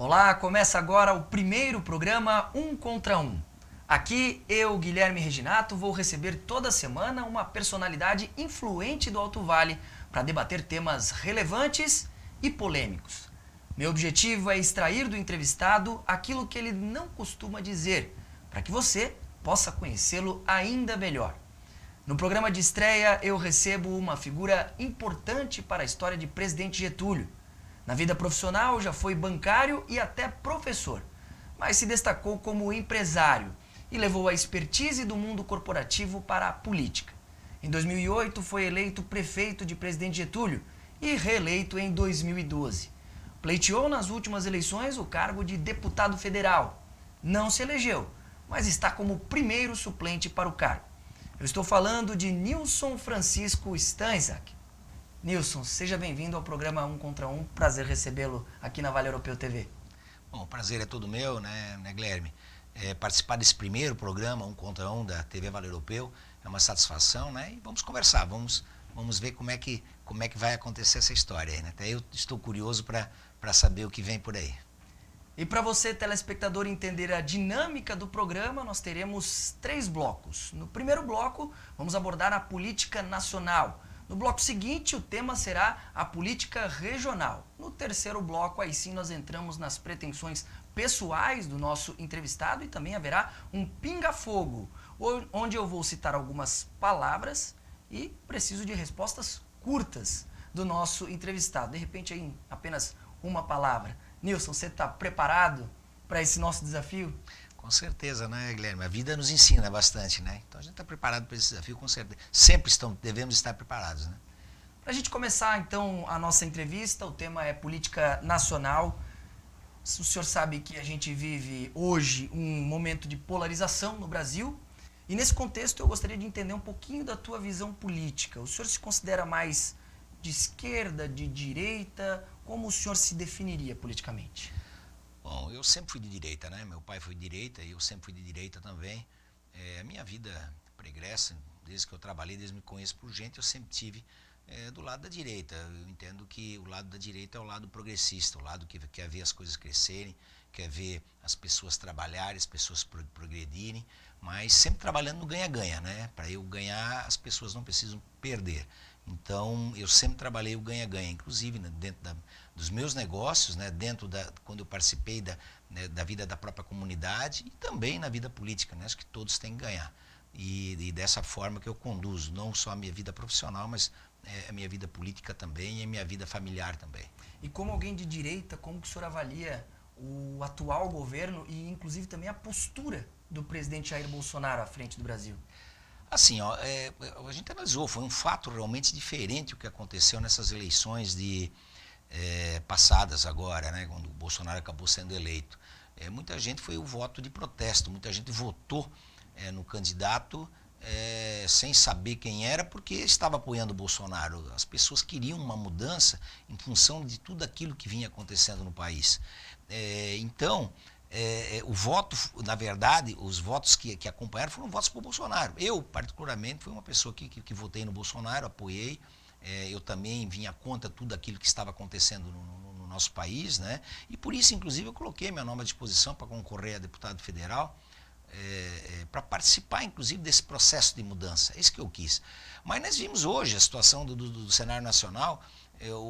Olá, começa agora o primeiro programa Um Contra Um. Aqui eu, Guilherme Reginato, vou receber toda semana uma personalidade influente do Alto Vale para debater temas relevantes e polêmicos. Meu objetivo é extrair do entrevistado aquilo que ele não costuma dizer, para que você possa conhecê-lo ainda melhor. No programa de estreia, eu recebo uma figura importante para a história de Presidente Getúlio. Na vida profissional, já foi bancário e até professor, mas se destacou como empresário e levou a expertise do mundo corporativo para a política. Em 2008, foi eleito prefeito de Presidente Getúlio e reeleito em 2012. Pleiteou nas últimas eleições o cargo de deputado federal. Não se elegeu, mas está como primeiro suplente para o cargo. Eu estou falando de Nilson Francisco Stanczak. Nilson, seja bem-vindo ao programa Um Contra Um. Prazer recebê-lo aqui na Vale Europeu TV. Bom, o prazer é todo meu, né Guilherme? Participar desse primeiro programa Um Contra Um da TV Vale Europeu é uma satisfação, né? E vamos conversar, vamos ver como é que vai acontecer essa história aí, né? Até eu estou curioso para saber o que vem por aí. E para você, telespectador, entender a dinâmica do programa, nós teremos 3 blocos. No primeiro bloco, vamos abordar a política nacional. No bloco seguinte, o tema será a política regional. No terceiro bloco, aí sim, nós entramos nas pretensões pessoais do nosso entrevistado e também haverá um pinga-fogo, onde eu vou citar algumas palavras e preciso de respostas curtas do nosso entrevistado. De repente, aí, apenas uma palavra. Nilson, você está preparado para esse nosso desafio? Com certeza, né, Guilherme? A vida nos ensina bastante, né? Então a gente está preparado para esse desafio, com certeza. Sempre devemos estar preparados, né? Para a gente começar, então, a nossa entrevista, o tema é política nacional. O senhor sabe que a gente vive hoje um momento de polarização no Brasil. E nesse contexto eu gostaria de entender um pouquinho da tua visão política. O senhor se considera mais de esquerda, de direita? Como o senhor se definiria politicamente? Bom, eu sempre fui de direita, né? Meu pai foi de direita e eu sempre fui de direita também. A minha vida pregressa, desde que eu trabalhei, desde que me conheço por gente, eu sempre tive do lado da direita. Eu entendo que o lado da direita é o lado progressista, o lado que quer ver as coisas crescerem, quer ver as pessoas trabalharem, as pessoas progredirem, mas sempre trabalhando no ganha-ganha, né? Para eu ganhar, as pessoas não precisam perder. Então, eu sempre trabalhei o ganha-ganha, inclusive, né, dentro dos meus negócios, né, quando eu participei da vida da própria comunidade e também na vida política, né? Acho que todos têm que ganhar. E dessa forma que eu conduzo, não só a minha vida profissional, mas a minha vida política também e a minha vida familiar também. E como alguém de direita, como que o senhor avalia o atual governo e, inclusive, também a postura do presidente Jair Bolsonaro à frente do Brasil? Assim, ó, a gente analisou, foi um fato realmente diferente o que aconteceu nessas eleições passadas agora, né, quando o Bolsonaro acabou sendo eleito. Muita gente foi o voto de protesto, muita gente votou no candidato sem saber quem era, porque estava apoiando o Bolsonaro. As pessoas queriam uma mudança em função de tudo aquilo que vinha acontecendo no país. Então, o voto, na verdade, os votos que acompanharam foram votos para o Bolsonaro. Eu, particularmente, fui uma pessoa que votei no Bolsonaro, apoiei. Eu também vinha contra tudo aquilo que estava acontecendo no nosso país, né? E por isso, inclusive, eu coloquei minha nome à disposição para concorrer a deputado federal, para participar, inclusive, desse processo de mudança. É isso que eu quis. Mas nós vimos hoje a situação do cenário nacional.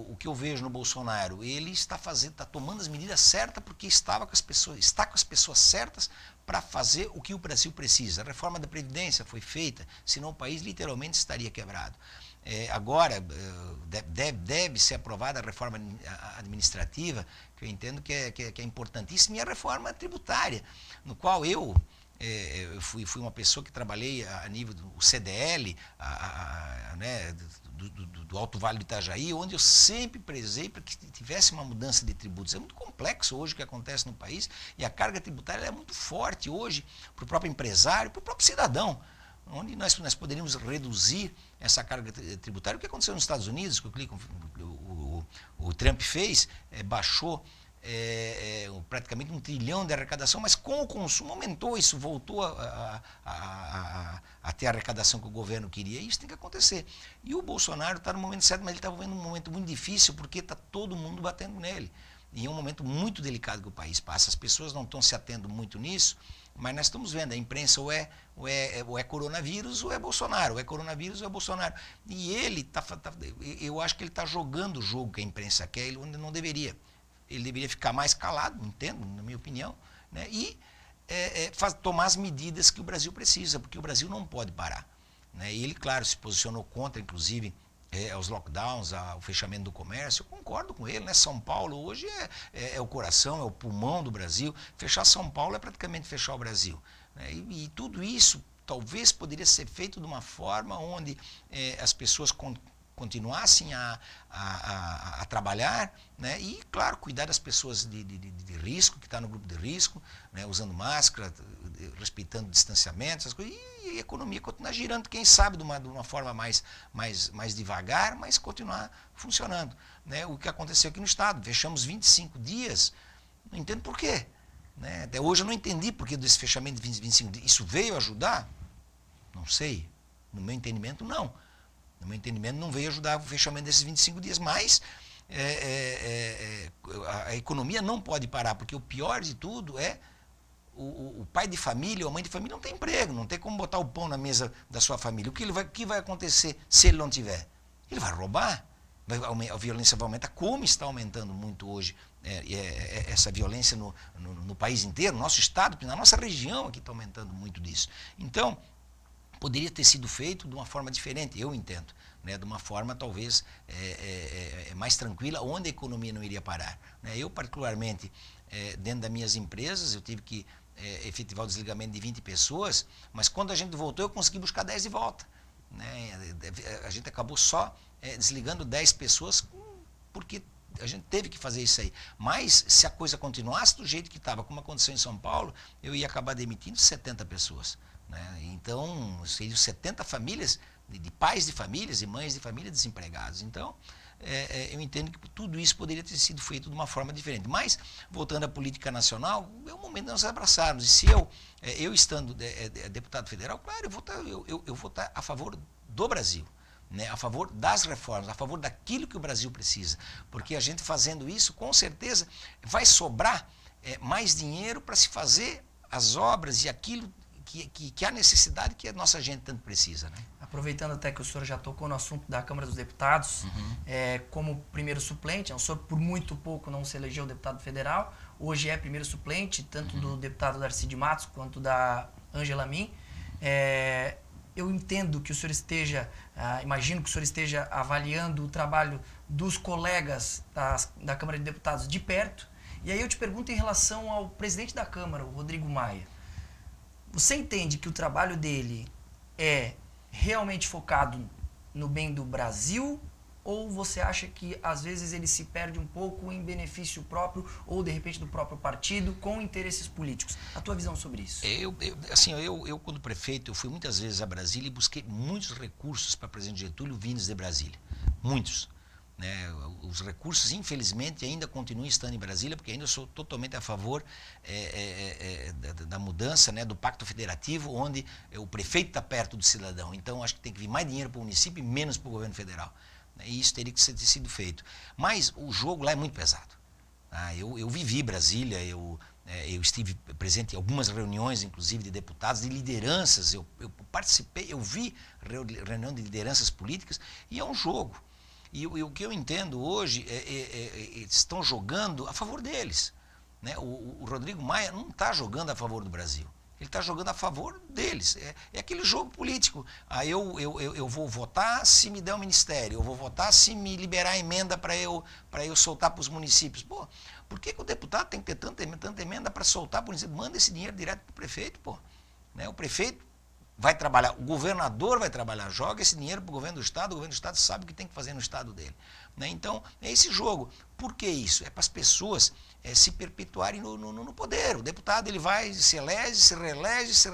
O que eu vejo no Bolsonaro, ele está tomando as medidas certas porque está com as pessoas certas para fazer o que o Brasil precisa. A reforma da Previdência foi feita, senão o país literalmente estaria quebrado. Agora deve ser aprovada a reforma administrativa, que eu entendo que é importantíssima, e a reforma tributária, no qual eu fui uma pessoa que trabalhei a nível do CDL, né, do Alto Vale do Itajaí, onde eu sempre prezei para que tivesse uma mudança de tributos. É muito complexo hoje o que acontece no país e a carga tributária é muito forte hoje para o próprio empresário, para o próprio cidadão, onde nós poderíamos reduzir essa carga tributária. O que aconteceu nos Estados Unidos, que o Trump fez, baixou praticamente 1 trilhão de arrecadação, mas com o consumo aumentou, isso voltou a ter a arrecadação que o governo queria, e isso tem que acontecer. E o Bolsonaro está no momento certo, mas ele está vivendo um momento muito difícil, porque está todo mundo batendo nele. E é um momento muito delicado que o país passa. As pessoas não estão se atendo muito nisso, mas nós estamos vendo, a imprensa ou é coronavírus ou é Bolsonaro, ou é coronavírus ou é Bolsonaro. E ele eu acho que ele está jogando o jogo que a imprensa quer, ele não deveria. Ele deveria ficar mais calado, entendo, na minha opinião, né? E tomar as medidas que o Brasil precisa, porque o Brasil não pode parar, né? E ele, claro, se posicionou contra, inclusive, aos lockdowns, ao fechamento do comércio. Eu concordo com ele, né? São Paulo hoje é o coração, é o pulmão do Brasil. Fechar São Paulo é praticamente fechar o Brasil, né? E tudo isso talvez poderia ser feito de uma forma onde as pessoas continuassem a trabalhar, né? E, claro, cuidar das pessoas de risco, que está no grupo de risco, né? Usando máscara, respeitando distanciamento, essas coisas, e a economia continuar girando, quem sabe de uma forma mais devagar, mas continuar funcionando, né? O que aconteceu aqui no estado, fechamos 25 dias, não entendo por quê, né? Até hoje eu não entendi por que desse fechamento de 25 dias. Isso veio ajudar? Não sei, no meu entendimento não. No meu entendimento, não veio ajudar o fechamento desses 25 dias, mas a economia não pode parar, porque o pior de tudo é o pai de família ou a mãe de família não tem emprego, não tem como botar o pão na mesa da sua família. O que vai acontecer se ele não tiver? Ele vai roubar, a violência vai aumentar, como está aumentando muito hoje essa violência no país inteiro, no nosso estado, na nossa região aqui está aumentando muito disso. Então, poderia ter sido feito de uma forma diferente, eu entendo, né? De uma forma talvez mais tranquila, onde a economia não iria parar, né? Eu, particularmente, dentro das minhas empresas, eu tive que efetivar o desligamento de 20 pessoas, mas quando a gente voltou, eu consegui buscar 10 de volta, né? A gente acabou só desligando 10 pessoas, porque a gente teve que fazer isso aí. Mas, se a coisa continuasse do jeito que estava, como aconteceu em São Paulo, eu ia acabar demitindo 70 pessoas, né? Então, seriam 70 famílias, de pais de famílias e mães de família desempregados. Então, eu entendo que tudo isso poderia ter sido feito de uma forma diferente. Mas, voltando à política nacional, é o momento de nós abraçarmos. E se eu estando deputado federal, claro, eu vou estar a favor do Brasil, né? A favor das reformas, a favor daquilo que o Brasil precisa. Porque a gente fazendo isso, com certeza, vai sobrar mais dinheiro para se fazer as obras e aquilo que há necessidade que a nossa gente tanto precisa, né? Aproveitando até que o senhor já tocou no assunto da Câmara dos Deputados, como primeiro suplente, o senhor por muito pouco não se elegeu deputado federal, hoje é primeiro suplente, tanto do deputado Darcy de Matos quanto da Ângela Min. Eu entendo que o senhor imagino que o senhor esteja avaliando o trabalho dos colegas da Câmara de Deputados de perto, e aí eu te pergunto em relação ao presidente da Câmara, o Rodrigo Maia. Você entende que o trabalho dele é realmente focado no bem do Brasil, ou você acha que às vezes ele se perde um pouco em benefício próprio ou de repente do próprio partido com interesses políticos? A tua visão sobre isso? Eu quando prefeito, eu fui muitas vezes a Brasília e busquei muitos recursos para o presidente Getúlio vindos de Brasília. Muitos. Né? Os recursos, infelizmente, ainda continuam estando em Brasília, porque ainda sou totalmente a favor da mudança, né, do Pacto Federativo, onde o prefeito está perto do cidadão. Então, acho que tem que vir mais dinheiro para o município e menos para o governo federal. E isso teria que ter sido feito. Mas o jogo lá é muito pesado. Tá? Eu vivi Brasília, eu estive presente em algumas reuniões, inclusive de deputados, de lideranças, eu participei, eu vi reunião de lideranças políticas, e é um jogo. E o que eu entendo hoje eles estão jogando a favor deles, né? O Rodrigo Maia não está jogando a favor do Brasil. Ele está jogando a favor deles. É aquele jogo político. Eu vou votar se me der o ministério, eu vou votar se me liberar a emenda para eu soltar para os municípios. Pô, por que o deputado tem que ter tanta emenda para soltar para o município? Manda esse dinheiro direto para o prefeito, pô. Né? O prefeito vai trabalhar, o governador vai trabalhar, joga esse dinheiro para o governo do Estado sabe o que tem que fazer no Estado dele. Né? Então, é esse jogo. Por que isso? É para as pessoas se perpetuarem no poder. O deputado ele vai, se elege, se reelege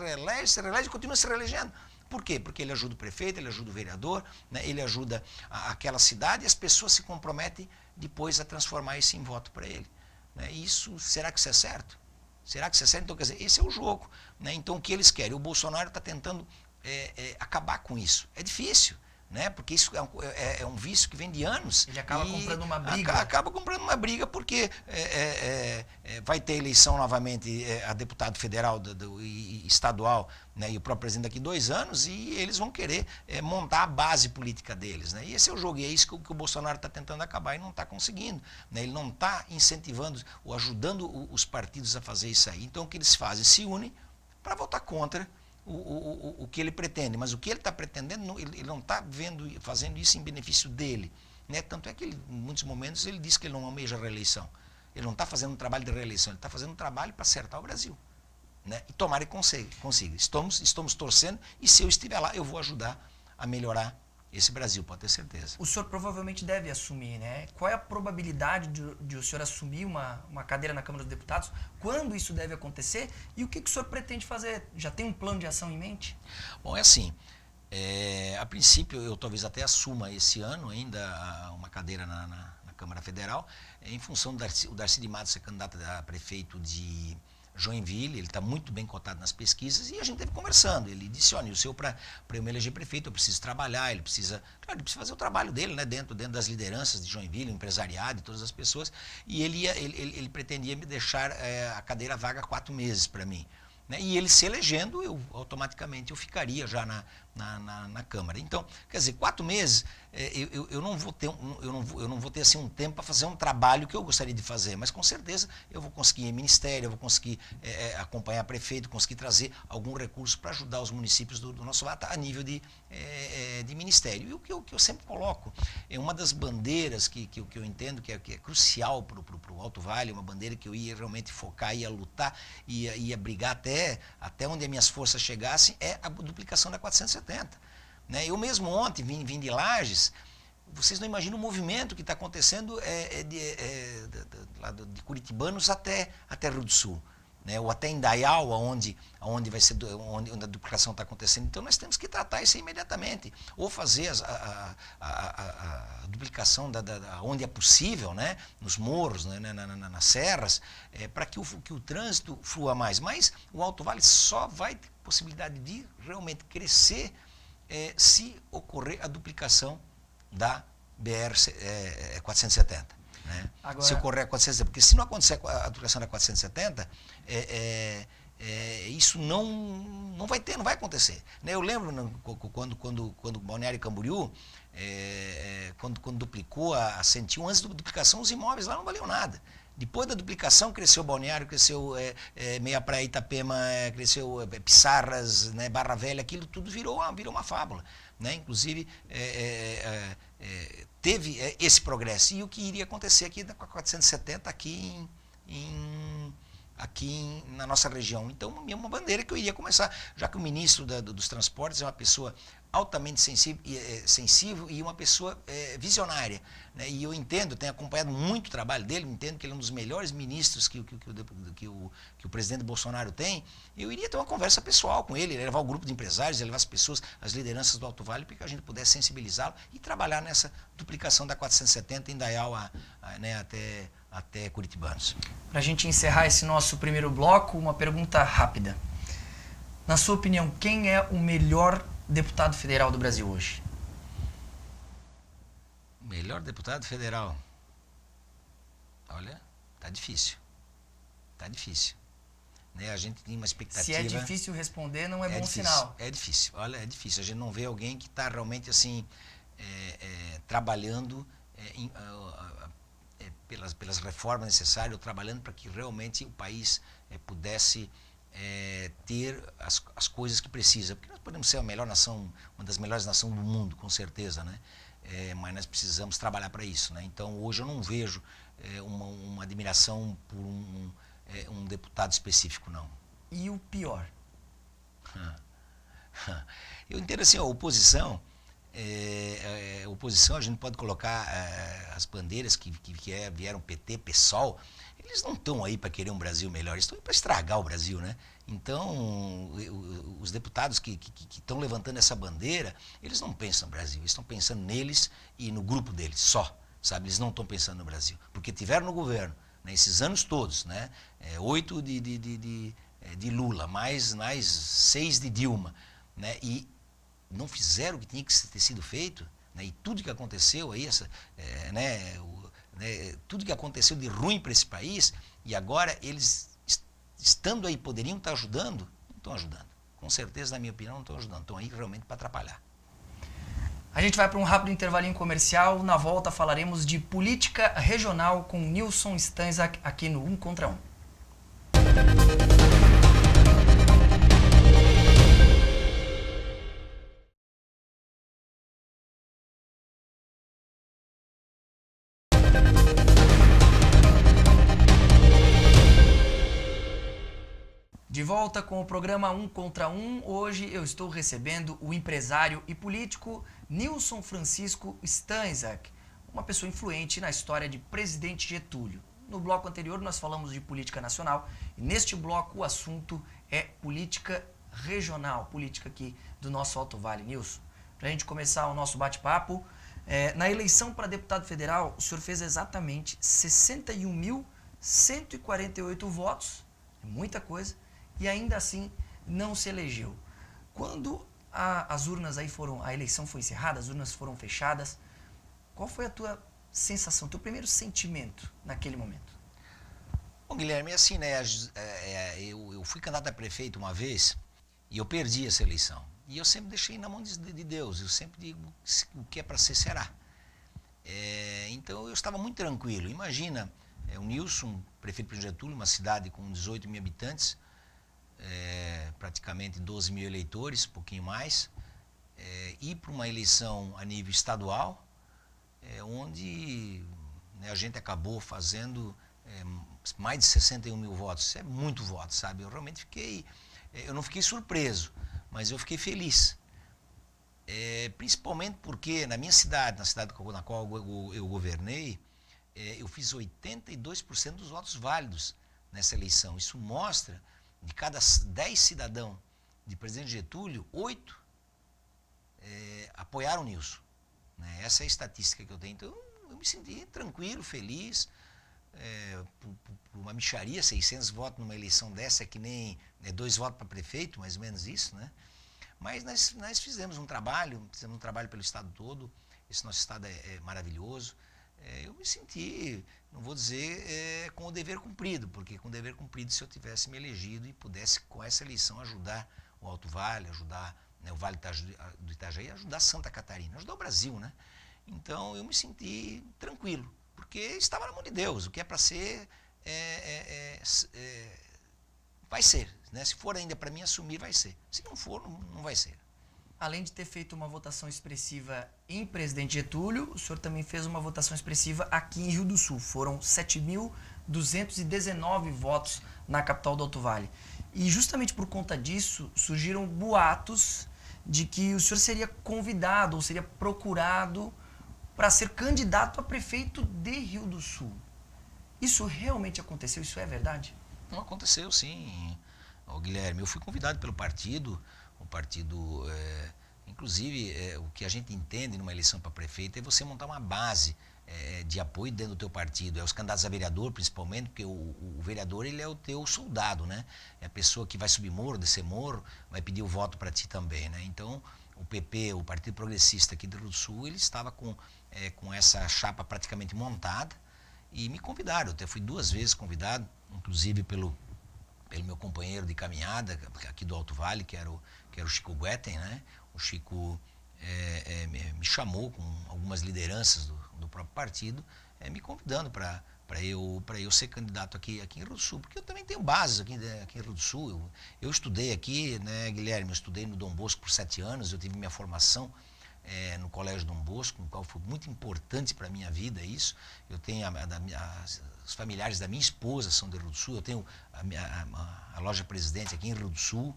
e continua se reelegendo. Por quê? Porque ele ajuda o prefeito, ele ajuda o vereador, né? Ele ajuda aquela cidade e as pessoas se comprometem depois a transformar isso em voto para ele. Né? Será que isso é certo? Será que isso é certo? Então, quer dizer, esse é o jogo. Né? Então, o que eles querem? O Bolsonaro está tentando acabar com isso. É difícil. né? Porque isso é um vício que vem de anos. Ele acaba comprando uma briga. Acaba comprando uma briga porque vai ter eleição novamente a deputado federal e estadual, né? E o próprio presidente daqui 2 anos, e eles vão querer montar a base política deles, né? E esse é o jogo, e é isso que o Bolsonaro está tentando acabar e não está conseguindo, né? Ele não está incentivando ou ajudando os partidos a fazer isso aí. Então o que eles fazem? Se unem para votar contra o que ele pretende, mas o que ele está pretendendo, ele não está fazendo isso em benefício dele, né? Tanto é que em muitos momentos ele diz que ele não almeja a reeleição. Ele não está fazendo um trabalho de reeleição, ele está fazendo um trabalho para acertar o Brasil, né? E tomara que consiga. Estamos torcendo, e se eu estiver lá, eu vou ajudar a melhorar esse Brasil, pode ter certeza. O senhor provavelmente deve assumir, né? Qual é a probabilidade de o senhor assumir uma cadeira na Câmara dos Deputados? Quando isso deve acontecer? E o que o senhor pretende fazer? Já tem um plano de ação em mente? Bom, é assim, a princípio eu talvez até assuma esse ano ainda uma cadeira na Câmara Federal, em função do Darcy de Matos ser candidato a prefeito de Joinville. Ele está muito bem cotado nas pesquisas, e a gente esteve conversando. Ele disse: olha, o seu, para eu me eleger prefeito, eu preciso trabalhar, ele precisa fazer o trabalho dele, né, dentro das lideranças de Joinville, o empresariado e todas as pessoas, e ele pretendia me deixar a cadeira vaga 4 meses para mim, né? E ele se elegendo, automaticamente eu ficaria já na Câmara. Então, quer dizer, 4 meses, eu não vou ter assim um tempo para fazer um trabalho que eu gostaria de fazer, mas com certeza eu vou conseguir ir em ministério, eu vou conseguir acompanhar prefeito, conseguir trazer algum recurso para ajudar os municípios do nosso lado a nível de ministério. E o que eu sempre coloco é uma das bandeiras que eu entendo que é crucial para o Alto Vale, uma bandeira que eu ia realmente focar, ia lutar, ia brigar até onde as minhas forças chegassem, é a duplicação da 470. Né? Eu mesmo ontem vim de Lages. Vocês não imaginam o movimento que está acontecendo de curitibanos até Rio do Sul, né? Ou até Indaial, onde a duplicação está acontecendo. Então nós temos que tratar isso imediatamente, ou fazer a duplicação onde é possível, né? Nos morros, né? Nas serras, para que o trânsito flua mais. Mas o Alto Vale só vai ter possibilidade de realmente crescer se ocorrer a duplicação da BR-470. Né? Agora, se ocorrer a 470, porque se não acontecer a duplicação da 470, isso não vai acontecer. Né? Eu lembro quando Balneário Camboriú, quando duplicou a 101, antes da duplicação os imóveis lá não valiam nada. Depois da duplicação, cresceu Balneário, cresceu Meia Praia, Itapema, cresceu Pissarras, né, Barra Velha, aquilo tudo virou uma fábula. Né? Inclusive, teve esse progresso. E o que iria acontecer aqui com a 470 aqui na nossa região. Então, uma bandeira que eu iria começar, já que o ministro dos transportes é uma pessoa altamente sensível e uma pessoa visionária. Né? E eu entendo, tenho acompanhado muito o trabalho dele, entendo que ele é um dos melhores ministros que o presidente Bolsonaro tem. Eu iria ter uma conversa pessoal com ele, levar o grupo de empresários, levar as pessoas, as lideranças do Alto Vale, para que a gente pudesse sensibilizá-lo e trabalhar nessa duplicação da 470 em Indaial né, até Curitibanos. Para a gente encerrar esse nosso primeiro bloco, uma pergunta rápida. Na sua opinião, quem é o melhor deputado federal do Brasil hoje? Melhor deputado federal? Olha, tá difícil. Tá difícil. Né? A gente tem uma expectativa... Se é difícil responder, não é bom sinal. É difícil. Olha, é difícil. A gente não vê alguém que está realmente assim, trabalhando pelas reformas necessárias, ou trabalhando para que realmente o país pudesse ter as coisas que precisa. Porque nós podemos ser a melhor nação, uma das melhores nações do mundo, com certeza, né? Mas nós precisamos trabalhar para isso. Né? Então, hoje eu não vejo uma admiração por um deputado específico, não. E o pior? Eu entendo assim, a oposição, a gente pode colocar as bandeiras que vieram PT, PSOL, eles não estão aí para querer um Brasil melhor, eles estão aí para estragar o Brasil, né? Então, os deputados que estão levantando essa bandeira, eles não pensam no Brasil, eles estão pensando neles e no grupo deles só, sabe? Eles não estão pensando no Brasil, porque tiveram no governo, né, esses anos todos, né? 8 de Lula, mais 6 de Dilma, né? E não fizeram o que tinha que ter sido feito, né? E tudo que aconteceu aí, tudo que aconteceu de ruim para esse país, e agora eles, estando aí, poderiam estar ajudando, não estão ajudando. Com certeza, na minha opinião, não estão ajudando. Estão aí realmente para atrapalhar. A gente vai para um rápido intervalinho comercial. Na volta falaremos de política regional com Nilson Stanzak aqui no 1 contra 1. De volta com o programa 1 contra 1, hoje eu estou recebendo o empresário e político Nilson Francisco Stanzak, uma pessoa influente na história de Presidente Getúlio. No bloco anterior nós falamos de política nacional e neste bloco o assunto é política regional, política aqui do nosso Alto Vale. Nilson, para a gente começar o nosso bate-papo, na eleição para deputado federal o senhor fez exatamente 61.148 votos, é muita coisa, e ainda assim não se elegeu. Quando as urnas aí a eleição foi encerrada, as urnas foram fechadas, qual foi a tua sensação, teu primeiro sentimento naquele momento? Bom, Guilherme, assim, né, eu fui candidato a prefeito uma vez e eu perdi essa eleição. E eu sempre deixei na mão de Deus, eu sempre digo, o que é para ser, será. Então eu estava muito tranquilo. Imagina, o Nilson, prefeito de Getúlio, uma cidade com 18 mil habitantes, praticamente 12 mil eleitores, um pouquinho mais, ir para uma eleição a nível estadual, onde, né, a gente acabou fazendo mais de 61 mil votos. Isso é muito voto, sabe? Eu realmente eu não fiquei surpreso, mas eu fiquei feliz. Principalmente porque na minha cidade, na cidade na qual eu governei, eu fiz 82% dos votos válidos nessa eleição. Isso mostra, de cada 10 cidadãos de Presidente Getúlio, 8 apoiaram o Nilson. Né? Essa é a estatística que eu tenho. Então eu me senti tranquilo, feliz. Por uma mixaria, 600 votos numa eleição dessa é que nem 2 votos para prefeito, mais ou menos isso, né? Mas nós fizemos um trabalho pelo estado todo. Esse nosso estado é maravilhoso. Eu me senti, não vou dizer com o dever cumprido, porque com o dever cumprido, se eu tivesse me elegido e pudesse com essa eleição ajudar o Alto Vale, ajudar, né, o Vale do Itajaí, ajudar Santa Catarina, ajudar o Brasil, né? Então eu me senti tranquilo, porque estava na mão de Deus. O que é para ser, vai ser, né? Se for ainda para mim assumir, vai ser. Se não for, não vai ser. Além de ter feito uma votação expressiva em Presidente Getúlio, o senhor também fez uma votação expressiva aqui em Rio do Sul. Foram 7.219 votos na capital do Alto Vale. E justamente por conta disso, surgiram boatos de que o senhor seria convidado ou seria procurado para ser candidato a prefeito de Rio do Sul. Isso realmente aconteceu? Isso é verdade? Não, aconteceu, sim, Guilherme. Eu fui convidado pelo partido. O partido, inclusive, o que a gente entende numa eleição para prefeito é você montar uma base de apoio dentro do teu partido. Os candidatos a vereador, principalmente, porque o vereador, ele é o teu soldado, né? É a pessoa que vai subir morro, descer morro, vai pedir o voto para ti também, né? Então, o PP, o Partido Progressista aqui do Rio do Sul, ele estava com essa chapa praticamente montada e me convidaram. Eu até fui 2 vezes convidado, inclusive pelo meu companheiro de caminhada aqui do Alto Vale, que era o Chico Guetem, né? O Chico me chamou com algumas lideranças do próprio partido, me convidando para eu ser candidato aqui em Rio do Sul, porque eu também tenho bases aqui em Rio do Sul. Eu estudei aqui, né, Guilherme, eu estudei no Dom Bosco por 7 anos, eu tive minha formação no Colégio Dom Bosco, no qual foi muito importante para a minha vida isso. Eu tenho os familiares da minha esposa são de Rio do Sul, eu tenho a loja Presidente aqui em Rio do Sul.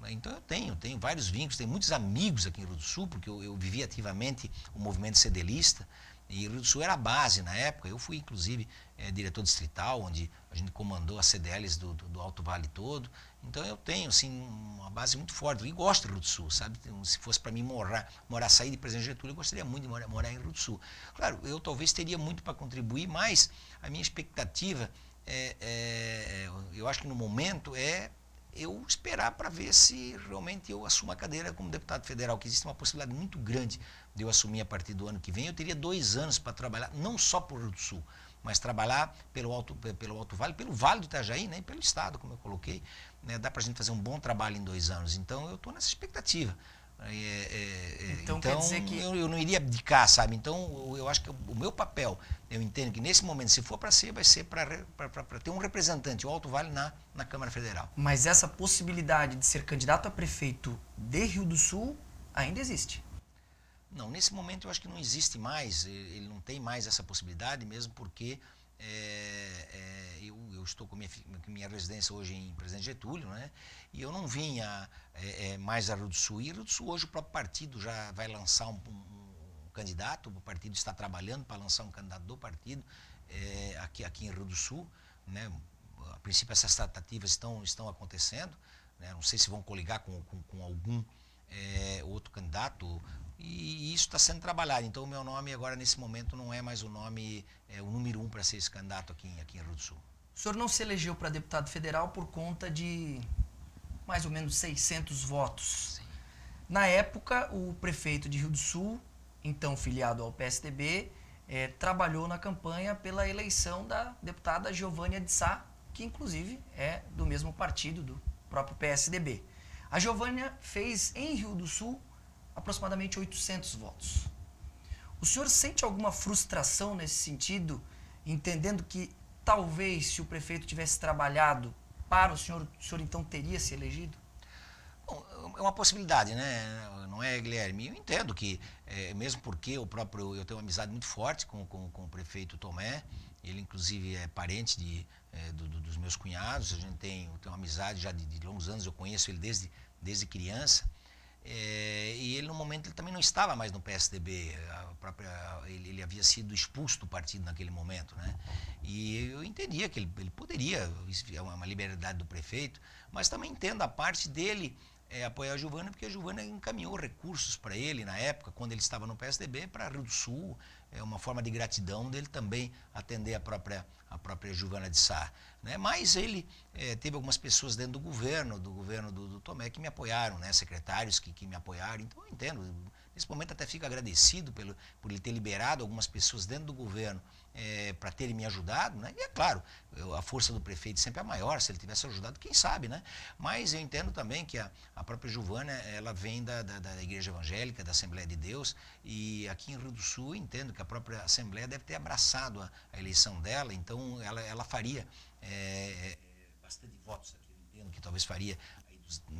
Então eu tenho vários vínculos, tenho muitos amigos aqui em Rio do Sul, porque eu vivi ativamente o movimento cedelista, e Rio do Sul era a base na época. Eu fui, inclusive, diretor distrital, onde a gente comandou as CDLs do Alto Vale todo. Então eu tenho, assim, uma base muito forte, e gosto do Rio do Sul, sabe? Se fosse para mim sair de Presidente Getúlio, eu gostaria muito de morar em Rio do Sul. Claro, eu talvez teria muito para contribuir, mas a minha expectativa, eu acho que no momento eu esperar para ver se realmente eu assumo a cadeira como deputado federal, que existe uma possibilidade muito grande de eu assumir a partir do ano que vem. Eu teria 2 anos para trabalhar, não só por Rio do Sul, mas trabalhar pelo Alto Vale, pelo Vale do Itajaí, né, e pelo Estado, como eu coloquei. Né, dá para a gente fazer um bom trabalho em 2 anos. Então, eu estou nessa expectativa. Então quer dizer que eu não iria abdicar, sabe? Então, eu acho que o meu papel, eu entendo que nesse momento, se for para ser, vai ser para ter um representante, o Alto Vale, na Câmara Federal. Mas essa possibilidade de ser candidato a prefeito de Rio do Sul ainda existe? Não, nesse momento eu acho que não existe mais, ele não tem mais essa possibilidade, mesmo porque eu estou com minha residência hoje em Presidente Getúlio, né? E eu não vinha mais a Rio do Sul. E Rio do Sul hoje o próprio partido já vai lançar um candidato, o partido está trabalhando para lançar um candidato do partido aqui em Rio do Sul, né? A princípio essas tratativas estão acontecendo, né? Não sei se vão coligar com algum outro candidato, e isso está sendo trabalhado. Então o meu nome agora nesse momento não é mais o nome, o número 1 para ser esse candidato aqui em Rio do Sul. O senhor não se elegeu para deputado federal por conta de mais ou menos 600 votos. Sim. Na época, o prefeito de Rio do Sul, então filiado ao PSDB, trabalhou na campanha pela eleição da deputada Giovânia de Sá, que inclusive é do mesmo partido, do próprio PSDB. A Giovânia fez em Rio do Sul aproximadamente 800 votos. O senhor sente alguma frustração nesse sentido, entendendo que talvez se o prefeito tivesse trabalhado para o senhor então teria se elegido? Bom, é uma possibilidade, né? Não é, Guilherme? Eu entendo que, mesmo porque eu tenho uma amizade muito forte com o prefeito Tomé, ele inclusive é parente dos meus cunhados, a gente tem uma amizade já de longos anos, eu conheço ele desde criança. E ele no momento ele também não estava mais no PSDB, ele havia sido expulso do partido naquele momento, né? E eu entendia que ele poderia, é uma liberdade do prefeito, mas também entendo a parte dele apoiar a Giovânia, porque a Giovânia encaminhou recursos para ele na época, quando ele estava no PSDB, para Rio do Sul, uma forma de gratidão dele também atender a própria Giovânia de Sá, né? Mas ele teve algumas pessoas dentro do governo do Tomé que me apoiaram, né? Secretários que me apoiaram, então eu entendo. Nesse momento até fico agradecido por ele ter liberado algumas pessoas dentro do governo para terem me ajudado, né? E é claro, a força do prefeito sempre é maior, se ele tivesse ajudado, quem sabe, né? Mas eu entendo também que a própria Giovânia, ela vem da Igreja Evangélica, da Assembleia de Deus, e aqui em Rio do Sul eu entendo que a própria Assembleia deve ter abraçado a eleição dela, então ela faria bastante votos aqui, eu entendo que talvez faria,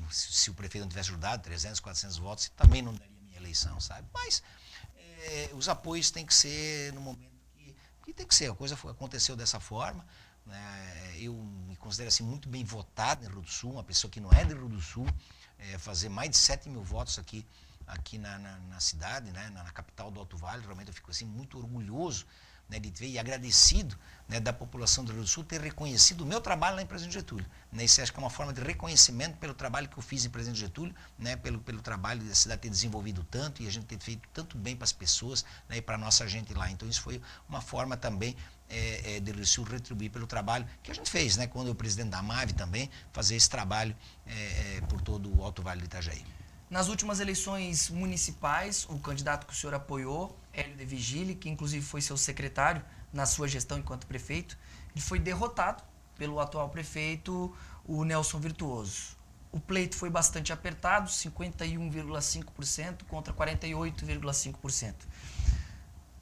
se o prefeito não tivesse ajudado, 300, 400 votos, também não daria minha eleição, sabe? Mas os apoios têm que ser no momento que tem que ser, a coisa aconteceu dessa forma, né? Eu me considero assim muito bem votado em Rio do Sul, uma pessoa que não é de Rio do Sul, fazer mais de 7 mil votos aqui na cidade, né? Na capital do Alto Vale, realmente eu fico assim muito orgulhoso, né, de ver e agradecido, né, da população do Rio do Sul ter reconhecido o meu trabalho lá em Presidente Getúlio. Né, isso acho que é uma forma de reconhecimento pelo trabalho que eu fiz em Presidente Getúlio, né, pelo trabalho da cidade ter desenvolvido tanto e a gente ter feito tanto bem para as pessoas, né, e para a nossa gente lá. Então isso foi uma forma também de Rio do Sul retribuir pelo trabalho que a gente fez, né, quando eu presidente da MAVE também, fazer esse trabalho por todo o Alto Vale do Itajaí. Nas últimas eleições municipais, o candidato que o senhor apoiou, Hélio de Vigílio, que inclusive foi seu secretário na sua gestão enquanto prefeito, ele foi derrotado pelo atual prefeito, o Nelson Virtuoso. O pleito foi bastante apertado, 51,5% contra 48,5%.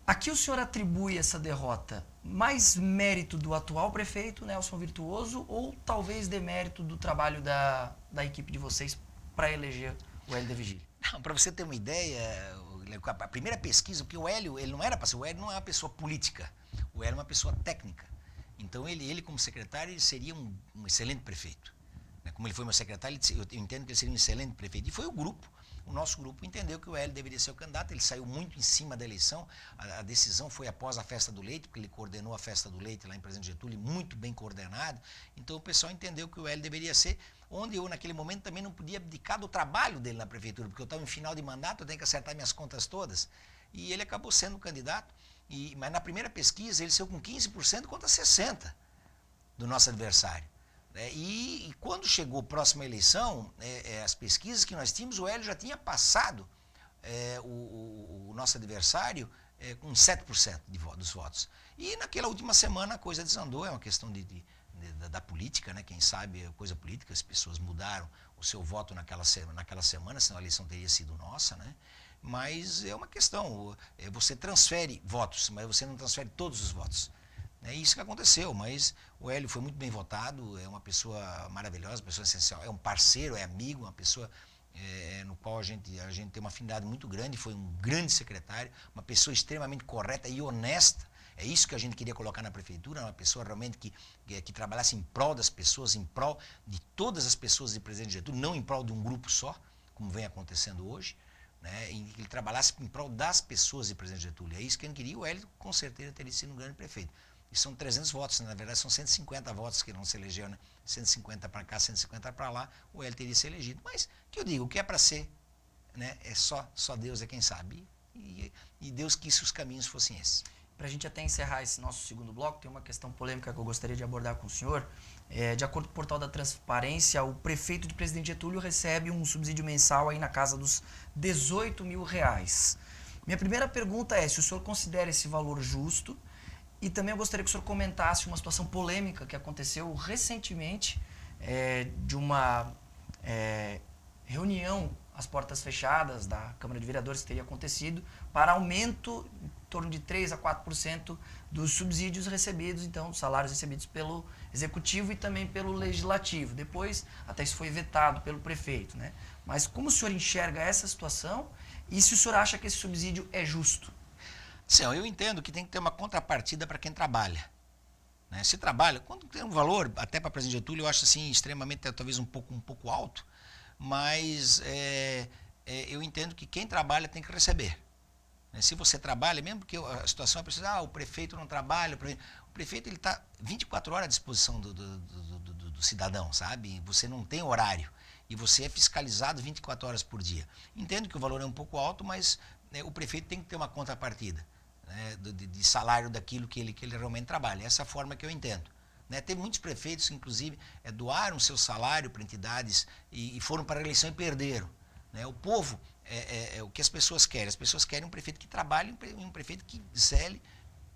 A que o senhor atribui essa derrota? Mais mérito do atual prefeito, Nelson Virtuoso, ou talvez demérito do trabalho da equipe de vocês para eleger o Hélio de Vigílio? Para você ter uma ideia, a primeira pesquisa, porque o Hélio, ele não era para ser, o Hélio não é uma pessoa política, o Hélio é uma pessoa técnica. Então ele como secretário, ele seria um excelente prefeito. Como ele foi meu secretário, eu entendo que ele seria um excelente prefeito. E foi o nosso grupo entendeu que o Hélio deveria ser o candidato, ele saiu muito em cima da eleição, a decisão foi após a festa do leite, porque ele coordenou a festa do leite lá em Presidente Getúlio, muito bem coordenado, então o pessoal entendeu que o Hélio deveria ser, onde eu naquele momento também não podia abdicar do trabalho dele na prefeitura, porque eu estava em final de mandato, eu tenho que acertar minhas contas todas, e ele acabou sendo o candidato, mas na primeira pesquisa ele saiu com 15% contra 60% do nosso adversário. E quando chegou a próxima eleição, as pesquisas que nós tínhamos, o Hélio já tinha passado o nosso adversário com 7% dos votos. E naquela última semana a coisa desandou, é uma questão da política, né? Quem sabe é coisa política, as pessoas mudaram o seu voto naquela semana, senão a eleição teria sido nossa, né? Mas é uma questão, você transfere votos, mas você não transfere todos os votos. É isso que aconteceu, mas o Hélio foi muito bem votado, é uma pessoa maravilhosa, uma pessoa essencial, é um parceiro, é amigo, uma pessoa no qual a gente tem uma afinidade muito grande, foi um grande secretário, uma pessoa extremamente correta e honesta. É isso que a gente queria colocar na prefeitura, uma pessoa realmente que trabalhasse em prol das pessoas, em prol de todas as pessoas de Presidente Getúlio, não em prol de um grupo só, como vem acontecendo hoje, né? E que ele trabalhasse em prol das pessoas de Presidente Getúlio. É isso que a gente queria, o Hélio com certeza teria sido um grande prefeito. E são 300 votos, na verdade são 150 votos que não se elegeu, né? 150 para cá, 150 para lá, o Hélio teria se elegido. Mas, que eu digo, o que é para ser, né? É só Deus é quem sabe. E Deus quis que os caminhos fossem esses. Para a gente até encerrar esse nosso segundo bloco, tem uma questão polêmica que eu gostaria de abordar com o senhor. De acordo com o portal da Transparência, o prefeito de Presidente Getúlio recebe um subsídio mensal aí na casa dos R$18 mil. Minha primeira pergunta é se o senhor considera esse valor justo. E também eu gostaria que o senhor comentasse uma situação polêmica que aconteceu recentemente de uma reunião às portas fechadas da Câmara de Vereadores que teria acontecido para aumento em torno de 3% a 4% dos subsídios recebidos, então, dos salários recebidos pelo Executivo e também pelo Legislativo. Depois, até isso foi vetado pelo prefeito, né? Mas como o senhor enxerga essa situação e se o senhor acha que esse subsídio é justo? Sim, eu entendo que tem que ter uma contrapartida para quem trabalha. Né? Se trabalha, quando tem um valor, até para Presidente Getúlio, eu acho assim, extremamente, talvez um pouco alto, mas eu entendo que quem trabalha tem que receber. Né? Se você trabalha, mesmo porque a situação é precisa, o prefeito não trabalha, o prefeito ele está 24 horas à disposição do cidadão, sabe? Você não tem horário e você é fiscalizado 24 horas por dia. Entendo que o valor é um pouco alto, mas o prefeito tem que ter uma contrapartida, né, de salário daquilo que ele realmente trabalha. Essa é a forma que eu entendo. Né? Teve muitos prefeitos que, inclusive, doaram seu salário para entidades e foram para a eleição e perderam. Né? O povo, o que as pessoas querem? As pessoas querem um prefeito que trabalhe, um prefeito que zele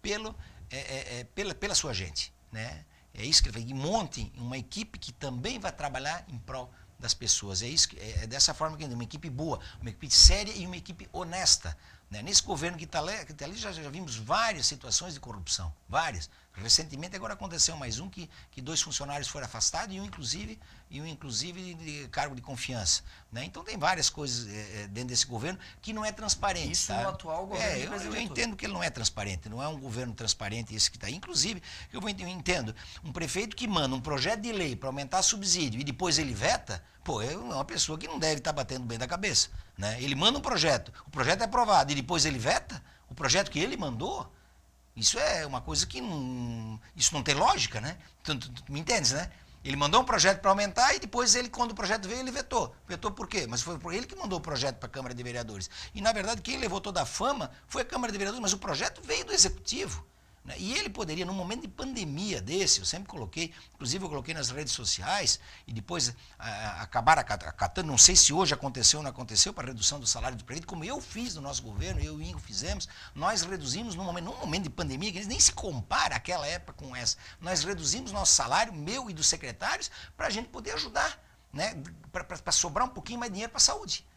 pela sua gente. Né? É isso que ele faz. E monte uma equipe que também vai trabalhar em prol das pessoas. É dessa forma que uma equipe boa, uma equipe séria e uma equipe honesta. Né? Nesse governo que está ali, já vimos várias situações de corrupção, várias. Recentemente agora aconteceu mais um que 2 funcionários foram afastados e um inclusive de cargo de confiança. Né? Então tem várias coisas dentro desse governo que não é transparente. Isso tá? no atual governo. Eu entendo que ele não é transparente, não é um governo transparente esse que está. Inclusive, eu entendo, um prefeito que manda um projeto de lei para aumentar subsídio e depois ele veta, é uma pessoa que não deve estar batendo bem da cabeça. Né? Ele manda um projeto, o projeto é aprovado e depois ele veta o projeto que ele mandou. Isso é uma coisa que isso não tem lógica, né? Tu me entendes, né? Ele mandou um projeto para aumentar e depois quando o projeto veio, ele vetou. Vetou por quê? Mas foi ele que mandou o projeto para a Câmara de Vereadores. E, na verdade, quem levou toda a fama foi a Câmara de Vereadores, mas o projeto veio do Executivo. Né? E ele poderia, num momento de pandemia desse, eu sempre coloquei, inclusive eu coloquei nas redes sociais, e depois acabaram acatando, não sei se hoje aconteceu ou não aconteceu, para a redução do salário do prefeito, como eu fiz no nosso governo, eu e o Ingo fizemos, nós reduzimos num momento de pandemia, que nem se compara aquela época com essa, nós reduzimos nosso salário, meu e dos secretários, para a gente poder ajudar, né? Para sobrar um pouquinho mais de dinheiro para a saúde.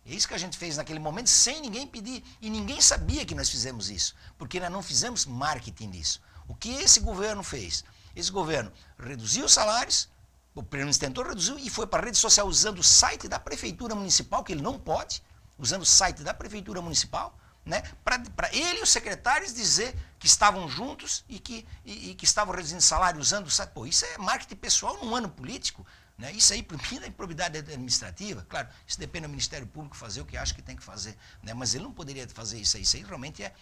É isso que a gente fez naquele momento, sem ninguém pedir. E ninguém sabia que nós fizemos isso, porque nós não fizemos marketing disso. O que esse governo fez? Esse governo reduziu os salários, o presidente tentou reduzir e foi para a rede social usando o site da Prefeitura Municipal, que ele não pode, usando o site da Prefeitura Municipal, né, para ele e os secretários dizer que estavam juntos e que estavam reduzindo salário usando o site. Isso é marketing pessoal num ano político. Né? Isso aí, para mim, é improbidade administrativa. Claro, isso depende do Ministério Público fazer o que acha que tem que fazer. Né? Mas ele não poderia fazer isso aí. Isso aí realmente é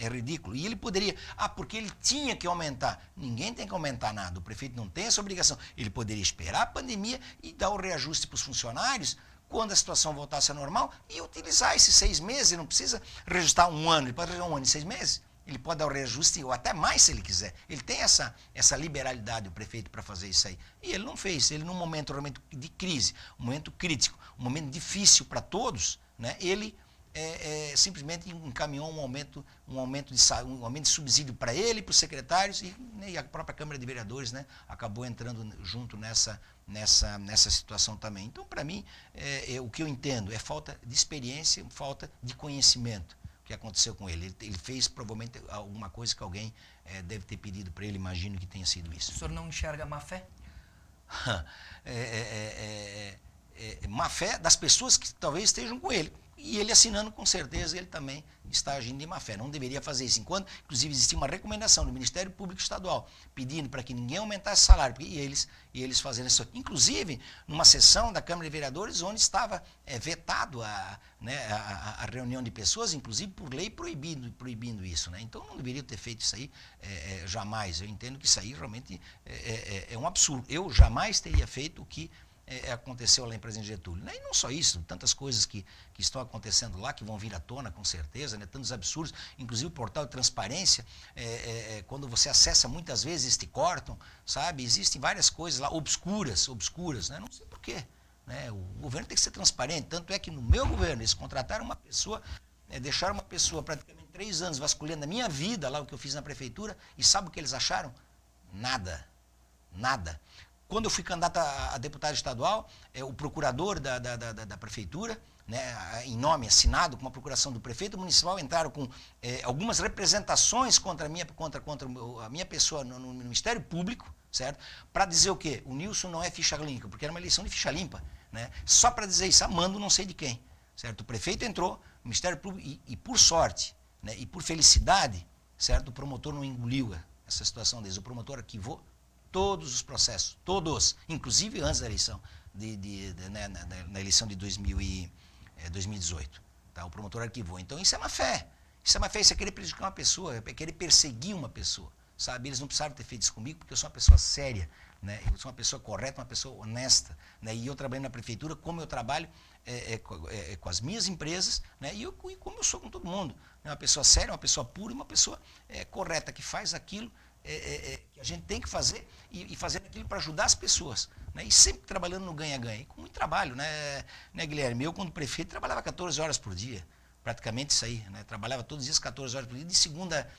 ridículo. E ele poderia, porque ele tinha que aumentar. Ninguém tem que aumentar nada. O prefeito não tem essa obrigação. Ele poderia esperar a pandemia e dar o reajuste para os funcionários quando a situação voltasse a normal e utilizar esses 6 meses. Ele não precisa reajustar um ano, ele pode reajustar 1 ano e 6 meses. ele pode dar o reajuste ou até mais se ele quiser. Ele tem essa liberalidade, o prefeito, para fazer isso aí. E ele não fez. Ele, num momento realmente de crise, um momento crítico, um momento difícil para todos, né, ele simplesmente encaminhou um aumento de subsídio para ele, para os secretários, e a própria Câmara de Vereadores, né, acabou entrando junto nessa situação também. Então, para mim, o que eu entendo é falta de experiência, falta de conhecimento que aconteceu com ele. Ele fez provavelmente alguma coisa que alguém deve ter pedido para ele, imagino que tenha sido isso. O senhor não enxerga má fé? Má fé das pessoas que talvez estejam com ele. E ele assinando, com certeza, ele também está agindo de má fé. Não deveria fazer isso. Enquanto, inclusive, existia uma recomendação do Ministério Público Estadual pedindo para que ninguém aumentasse salário, e eles fazendo isso. Inclusive, numa sessão da Câmara de Vereadores, onde estava vetado a reunião de pessoas, inclusive por lei proibindo isso. Né? Então, não deveria ter feito isso aí jamais. Eu entendo que isso aí realmente é um absurdo. Eu jamais teria feito o que aconteceu lá em Presidente Getúlio. E não só isso, tantas coisas que estão acontecendo lá, que vão vir à tona, com certeza, né? Tantos absurdos, inclusive o portal de transparência, quando você acessa muitas vezes, eles te cortam, sabe? Existem várias coisas lá, obscuras, né? Não sei porquê. Né? O governo tem que ser transparente, tanto é que no meu governo eles contrataram uma pessoa, deixaram uma pessoa praticamente 3 anos vasculhando a minha vida, lá o que eu fiz na prefeitura, e sabe o que eles acharam? Nada. Quando eu fui candidato a deputado estadual, o procurador da prefeitura, né, em nome assinado com uma procuração do prefeito municipal, entraram com algumas representações contra a minha pessoa no Ministério Público, certo? Para dizer o quê? O Nilson não é ficha limpa, porque era uma eleição de ficha limpa, né? Só para dizer isso, a mando não sei de quem, certo? O prefeito entrou, o Ministério Público, e por sorte, né, e por felicidade, certo? O promotor não engoliu essa situação deles, o promotor arquivou todos os processos, todos, inclusive antes da eleição, na eleição de 2018. Tá? O promotor arquivou. Então isso é má fé. Isso é querer prejudicar uma pessoa, é querer perseguir uma pessoa. Sabe? Eles não precisaram ter feito isso comigo, porque eu sou uma pessoa séria, né? Eu sou uma pessoa correta, uma pessoa honesta. Né? E eu trabalho na prefeitura como eu trabalho com as minhas empresas, né? E como eu sou com todo mundo. Uma pessoa séria, uma pessoa pura e uma pessoa correta, que faz aquilo que a gente tem que fazer e fazer aquilo para ajudar as pessoas. Né? E sempre trabalhando no ganha-ganha, com muito trabalho, né, Guilherme? Eu, quando prefeito, trabalhava 14 horas por dia, praticamente isso aí. Né? Trabalhava todos os dias 14 horas por dia, de segunda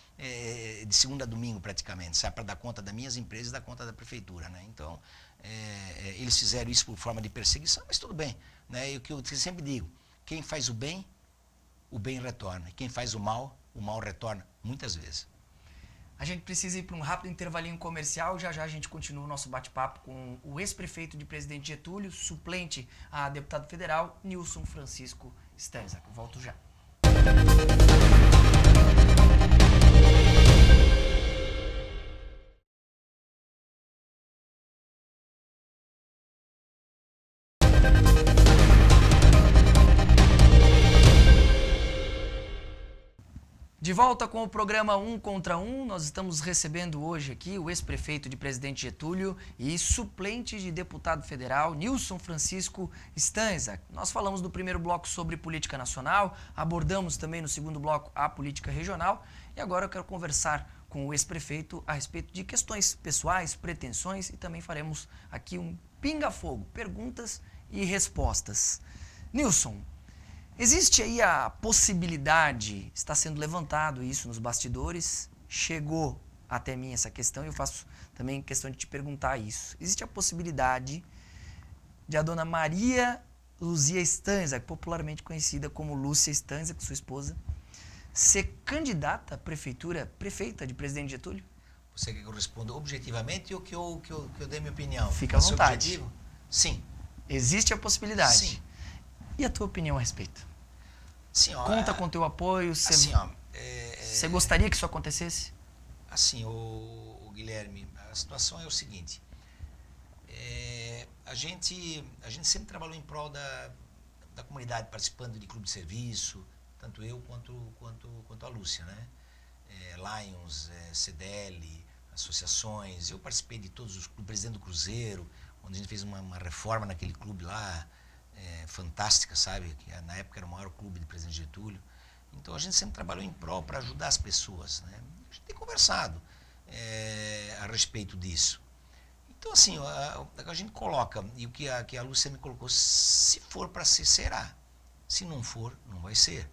a domingo, praticamente, sabe? Para dar conta das minhas empresas e dar conta da prefeitura. Né? Então, eles fizeram isso por forma de perseguição, mas tudo bem. Né? E o que eu sempre digo, quem faz o bem retorna. E quem faz o mal retorna muitas vezes. A gente precisa ir para um rápido intervalinho comercial, já a gente continua o nosso bate-papo com o ex-prefeito de Presidente Getúlio, suplente a deputado federal, Nilson Francisco Stanzak. Volto já. De volta com o programa 1 contra 1, nós estamos recebendo hoje aqui o ex-prefeito de Presidente Getúlio e suplente de deputado federal, Nilson Francisco Stanzak. Nós falamos no primeiro bloco sobre política nacional, abordamos também no segundo bloco a política regional e agora eu quero conversar com o ex-prefeito a respeito de questões pessoais, pretensões e também faremos aqui um pinga-fogo, perguntas e respostas. Nilson, existe aí a possibilidade, está sendo levantado isso nos bastidores, chegou até mim essa questão e eu faço também questão de te perguntar isso. Existe a possibilidade de a dona Maria Luzia Stanzak, popularmente conhecida como Lúcia Stanzak, sua esposa, ser candidata à prefeita de Presidente Getúlio? Você quer que eu responda objetivamente ou que eu dê minha opinião? Fica à vontade. Objetivo? Sim. Existe a possibilidade? Sim. E a tua opinião a respeito? Sim, ó, Conta com o teu apoio? Você gostaria que isso acontecesse? Assim, o Guilherme, a situação é o seguinte. A gente sempre trabalhou em prol da comunidade, participando de clube de serviço, tanto eu quanto a Lúcia, né? Lions, CDL, associações. Eu participei de todos os clubes, presidente do Cruzeiro, onde a gente fez uma reforma naquele clube lá, fantástica, sabe? Que na época era o maior clube de Presidente Getúlio. Então a gente sempre trabalhou em prol para ajudar as pessoas, né? A gente tem conversado a respeito disso. Então assim, a gente coloca, e o que a Lúcia me colocou, se for para ser, será. Se não for, não vai ser.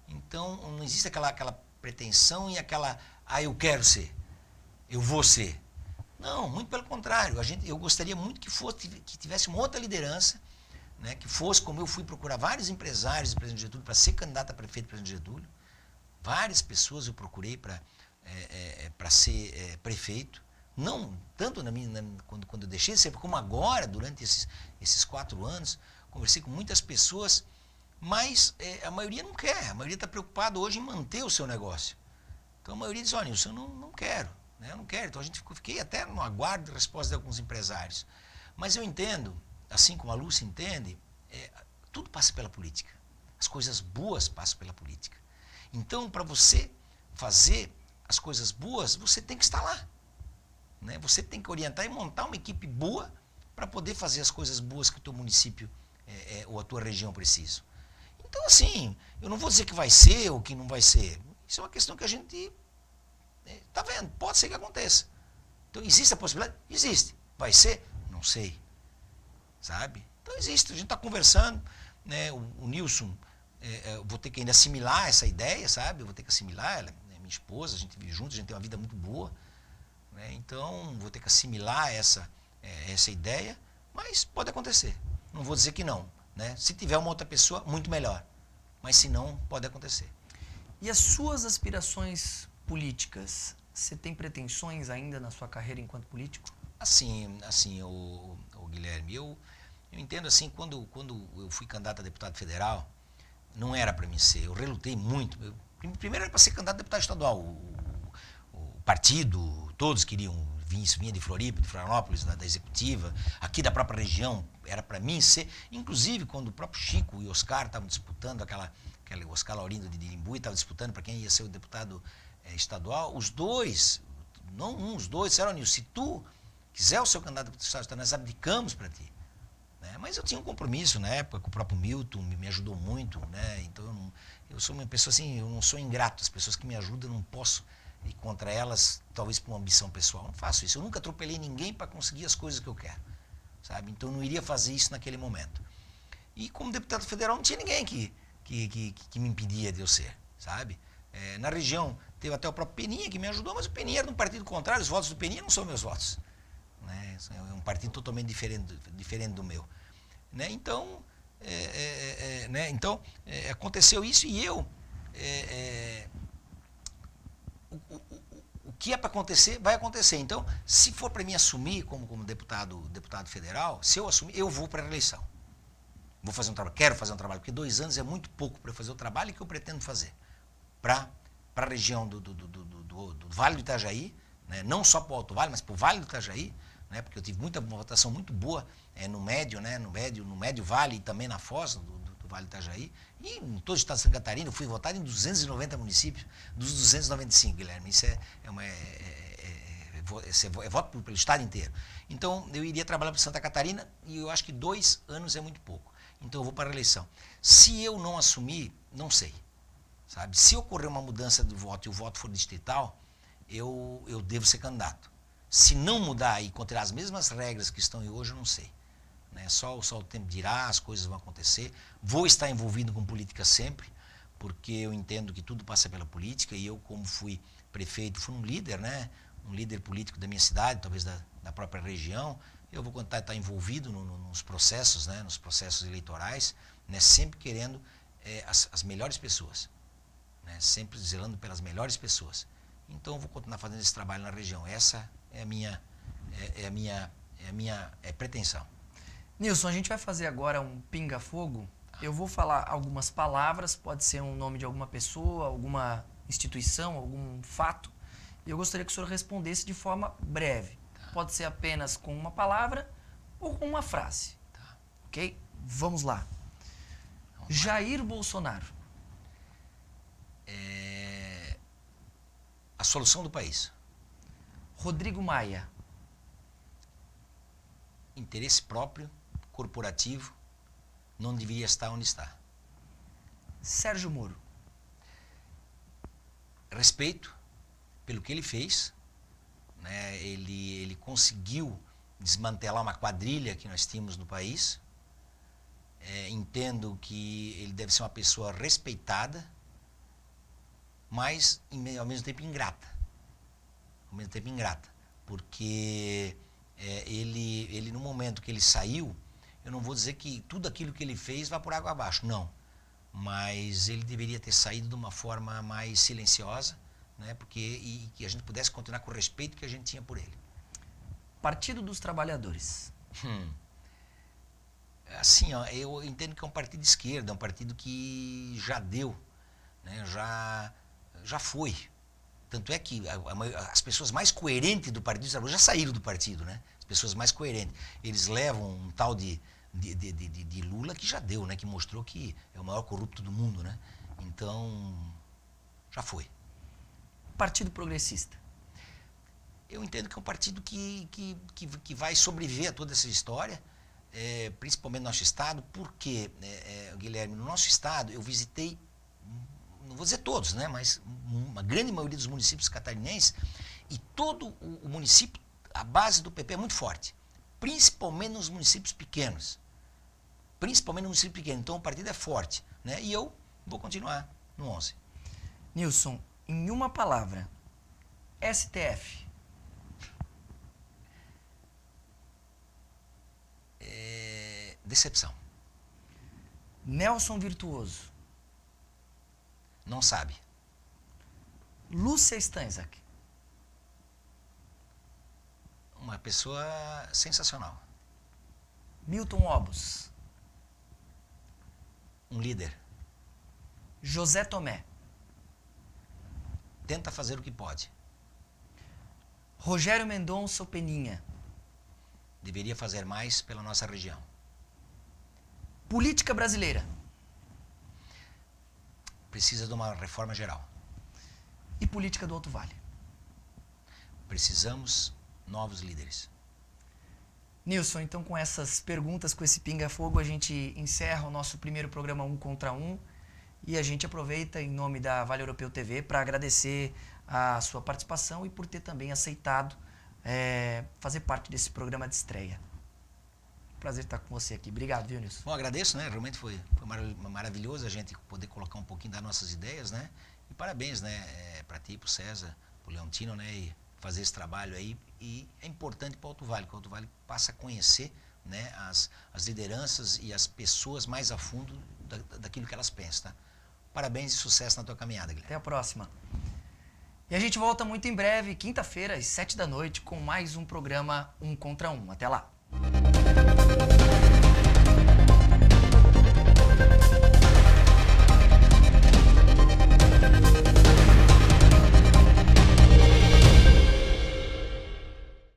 Então não existe aquela pretensão e eu quero ser, eu vou ser. Não, muito pelo contrário. Eu gostaria muito que tivesse uma outra liderança, né, que fosse como eu fui procurar vários empresários do Presidente Getúlio para ser candidato a prefeito do Presidente Getúlio. Várias pessoas eu procurei para ser prefeito. Não tanto quando eu deixei de ser, como agora, durante esses 4 anos. Conversei com muitas pessoas, mas a maioria não quer. A maioria está preocupada hoje em manter o seu negócio. Então a maioria diz, olha, Nilson, eu não quero. Eu não quero. Então fiquei até no aguardo de resposta de alguns empresários. Mas eu entendo, assim como a Lúcia entende, tudo passa pela política. As coisas boas passam pela política. Então, para você fazer as coisas boas, você tem que estar lá. Né? Você tem que orientar e montar uma equipe boa para poder fazer as coisas boas que o teu município ou a tua região precisam. Então, assim, eu não vou dizer que vai ser ou que não vai ser. Isso é uma questão que a gente está vendo. Pode ser que aconteça. Então, existe a possibilidade? Existe. Vai ser? Não sei. Sabe? Então, existe. A gente está conversando. Né? O Nilson, vou ter que ainda assimilar essa ideia, sabe? Eu vou ter que assimilar. Ela é minha esposa, a gente vive junto, a gente tem uma vida muito boa. Né? Então, vou ter que assimilar essa ideia, mas pode acontecer. Não vou dizer que não. Né? Se tiver uma outra pessoa, muito melhor. Mas se não, pode acontecer. E as suas aspirações políticas? Você tem pretensões ainda na sua carreira enquanto político? Assim, o Guilherme, eu entendo assim, quando eu fui candidato a deputado federal, não era para mim ser. Eu relutei muito. Primeiro era para ser candidato a deputado estadual. O partido, todos queriam vinha de Floripa, de Florianópolis, da executiva, aqui da própria região, era para mim ser. Inclusive, quando o próprio Chico e o Oscar estavam disputando, o Oscar Laurindo de Irimbuí estava disputando para quem ia ser o deputado estadual, os dois, não um, os dois, disseram, Nilson, se tu quiser o seu candidato a deputado estadual, nós abdicamos para ti. Né? Mas eu tinha um compromisso na época com o próprio Milton, me ajudou muito, né? Então eu sou uma pessoa assim, eu não sou ingrato, as pessoas que me ajudam eu não posso ir contra elas, talvez por uma ambição pessoal. Não faço isso. Eu nunca atropelei ninguém para conseguir as coisas que eu quero. Sabe? Então eu não iria fazer isso naquele momento. E como deputado federal não tinha ninguém que me impedia de eu ser. Sabe? Na região teve até o próprio Peninha que me ajudou, mas o Peninha era de um partido contrário, os votos do Peninha não são meus votos. Né? É um partido totalmente diferente do meu. Né? Então, aconteceu isso e eu... O que é para acontecer, vai acontecer. Então, se for para mim assumir como deputado federal, se eu assumir, eu vou para a reeleição. Vou fazer um trabalho, quero fazer um trabalho, porque 2 anos é muito pouco para eu fazer o trabalho que eu pretendo fazer. Para a região do Vale do Itajaí, né? Não só para o Alto Vale, mas para o Vale do Itajaí, né? Porque eu tive uma votação muito boa no médio, né? no médio Vale e também na Foz, do Vale do Itajaí. E em todo o estado de Santa Catarina, eu fui votado em 290 municípios, dos 295, Guilherme. Isso é voto pelo estado inteiro. Então, eu iria trabalhar para Santa Catarina e eu acho que 2 anos é muito pouco. Então, eu vou para a eleição. Se eu não assumir, não sei. Sabe? Se ocorrer uma mudança do voto e o voto for distrital, eu devo ser candidato. Se não mudar e continuar as mesmas regras que estão hoje, eu não sei. Né? Só o tempo dirá, as coisas vão acontecer. Vou estar envolvido com política sempre, porque eu entendo que tudo passa pela política e eu, como fui prefeito, fui um líder, né? Um líder político da minha cidade, talvez da própria região. Eu vou estar envolvido nos processos, né? Nos processos eleitorais, né? Sempre querendo as melhores pessoas, né? Sempre zelando pelas melhores pessoas. Então, eu vou continuar fazendo esse trabalho na região. Essa é a minha pretensão. Nilson, a gente vai fazer agora um pinga-fogo. Eu vou falar algumas palavras, pode ser um nome de alguma pessoa, alguma instituição, algum fato. E eu gostaria que o senhor respondesse de forma breve. Pode ser apenas com uma palavra ou com uma frase. Ok? Vamos lá. Jair Bolsonaro. A solução do país. Rodrigo Maia. Interesse próprio, corporativo, não deveria estar onde está. Sérgio Moro. respeito pelo que ele fez, né? Ele conseguiu desmantelar uma quadrilha que nós tínhamos no país. Entendo que ele deve ser uma pessoa respeitada, mas ao mesmo tempo ingrata. Ao mesmo tempo ingrata, porque ele no momento que ele saiu, eu não vou dizer que tudo aquilo que ele fez vai por água abaixo, não. Mas ele deveria ter saído de uma forma mais silenciosa, né? E que a gente pudesse continuar com o respeito que a gente tinha por ele. Partido dos Trabalhadores. Assim, ó, eu entendo que é um partido de esquerda, é um partido que já deu, né? Já foi. Tanto é que as pessoas mais coerentes do Partido dos Trabalhadores já saíram do partido, né? As pessoas mais coerentes. Eles levam um tal de Lula que já deu, né? Que mostrou que é o maior corrupto do mundo, né? Então, já foi. Partido Progressista. Eu entendo que é um partido que vai sobreviver a toda essa história, principalmente no nosso estado, porque, Guilherme, no nosso estado eu visitei, não vou dizer todos, né, mas uma grande maioria dos municípios catarinenses, e todo o município, a base do PP é muito forte, principalmente nos municípios pequenos. Então o partido é forte, né, e eu vou continuar no 11. Nilson, em uma palavra, STF. Decepção. Nelson Virtuoso. Não sabe. Lúcia Stanczak. Uma pessoa sensacional. Milton Obos. Um líder. José Tomé. Tenta fazer o que pode. Rogério Mendonça Peninha. Deveria fazer mais pela nossa região. Política brasileira. Precisa de uma reforma geral. E política do Alto Vale. Precisamos novos líderes. Nilson, então com essas perguntas, com esse pinga-fogo, a gente encerra o nosso primeiro programa 1 contra 1 e a gente aproveita em nome da Vale Europeu TV para agradecer a sua participação e por ter também aceitado fazer parte desse programa de estreia. Prazer estar com você aqui. Obrigado, viu, Nilson? Bom, agradeço, né? Realmente foi maravilhoso a gente poder colocar um pouquinho das nossas ideias, né? E parabéns, né? Para ti, para o César, para o Leontino, né? E fazer esse trabalho aí. E é importante para o Alto Vale, que o Alto Vale passa a conhecer, né? As lideranças e as pessoas mais a fundo daquilo que elas pensam, tá? Parabéns e sucesso na tua caminhada, Guilherme. Até a próxima. E a gente volta muito em breve, quinta-feira, às 7 da noite, com mais um programa 1 contra 1. Até lá!